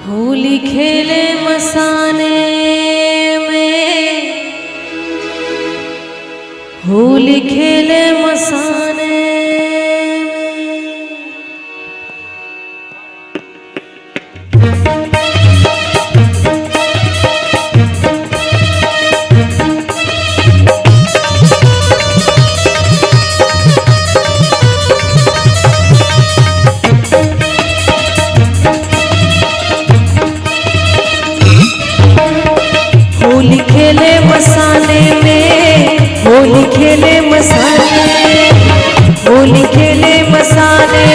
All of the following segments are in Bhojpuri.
होली खेले मसाने में, होली खेले मसाने होली खेले मसाने में, होली खेले मसाने, होली खेले मसाने,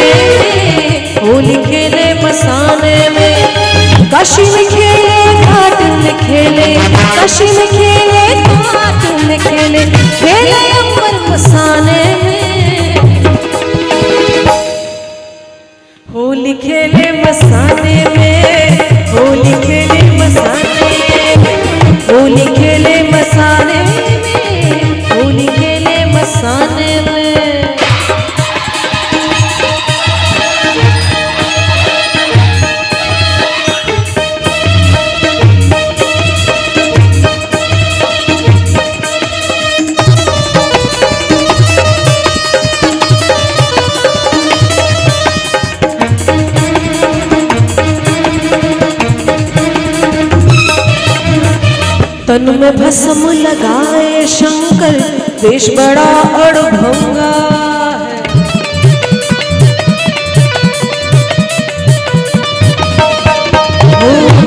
होली खेले मसाने में। काशी में खेले घाट में खेले, काशी में खेले घाट में खेले, खेले अंबर मसाने में। होली खेले मसाने में, होली खेले मसाने में, होली खेले मसाने में, होली खेले मसाने में। तन में भस्म लगाए शंकर, देश बड़ा अड़भंगा है।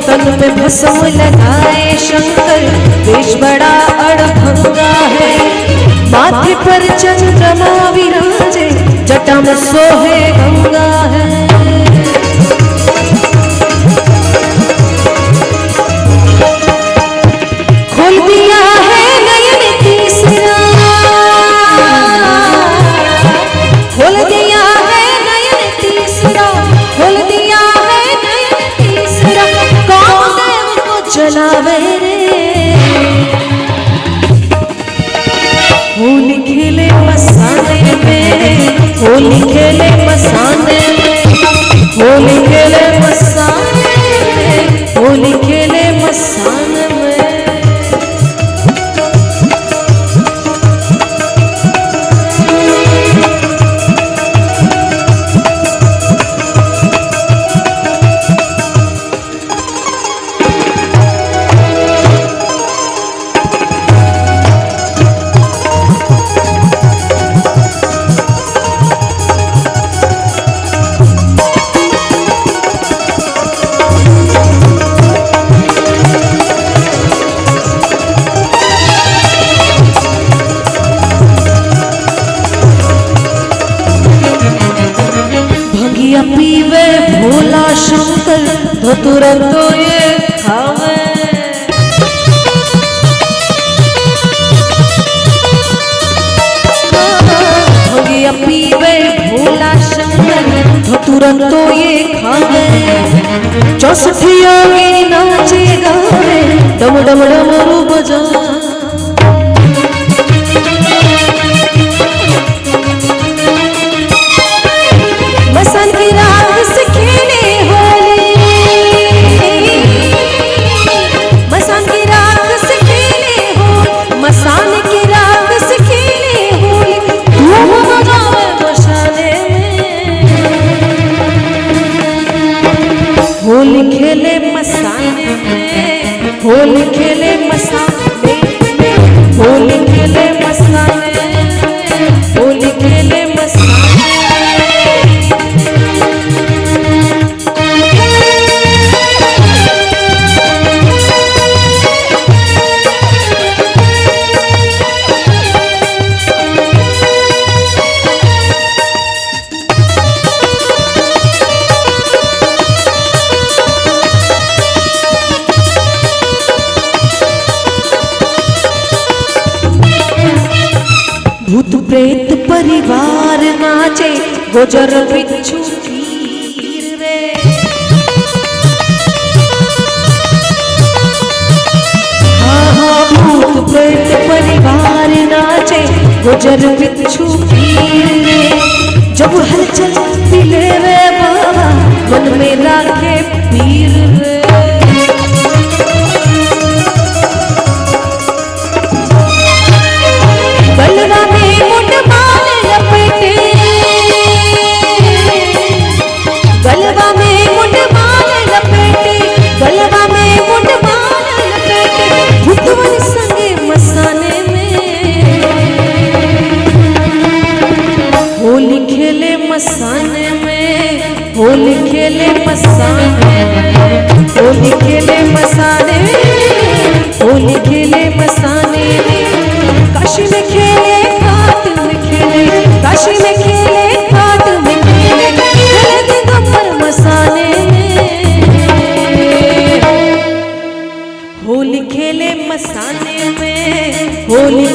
तन में भस्म लगाए शंकर, देश बड़ा अड़भंगा है। माथे पर चंद्रमा विराजे, जटा में सोहे गंगा है। खोल दिया है नयन तीसरा, खोल दिया है नयन तीसरा, खोल दिया है नयन तीसरा। कामदेव को जलावे रे। होली खेले मसाने में, होली खेले मसाने में, होली खेले मसाने में, होली खेले मसाने में। पीवे भोला शंकर, धतूरा तो ये खावे। भंगिया पीवे भोला शंकर, धतूरा तो ये खावे। 64 योगी नाचे गावे, डम डम डमरू बजा। मसान की राग से खेले होली, मसान की राग से खेले होली, मसान की राग से खेले होली। धूम मचावे मशाले में। होली खेले मसाने में, होली खेले मसाने में, होली खेले मसाने में, होली खेले मसाने। भूत प्रेत परिवार नाचे, गुजर बिच्छू पीर रे। हाँ हाँ भूत प्रेत परिवार नाचे, गुजर बिच्छू पीर रे। जब हलचल दिले रे बाबा, मन में राखे पीर रे। मसाने में होली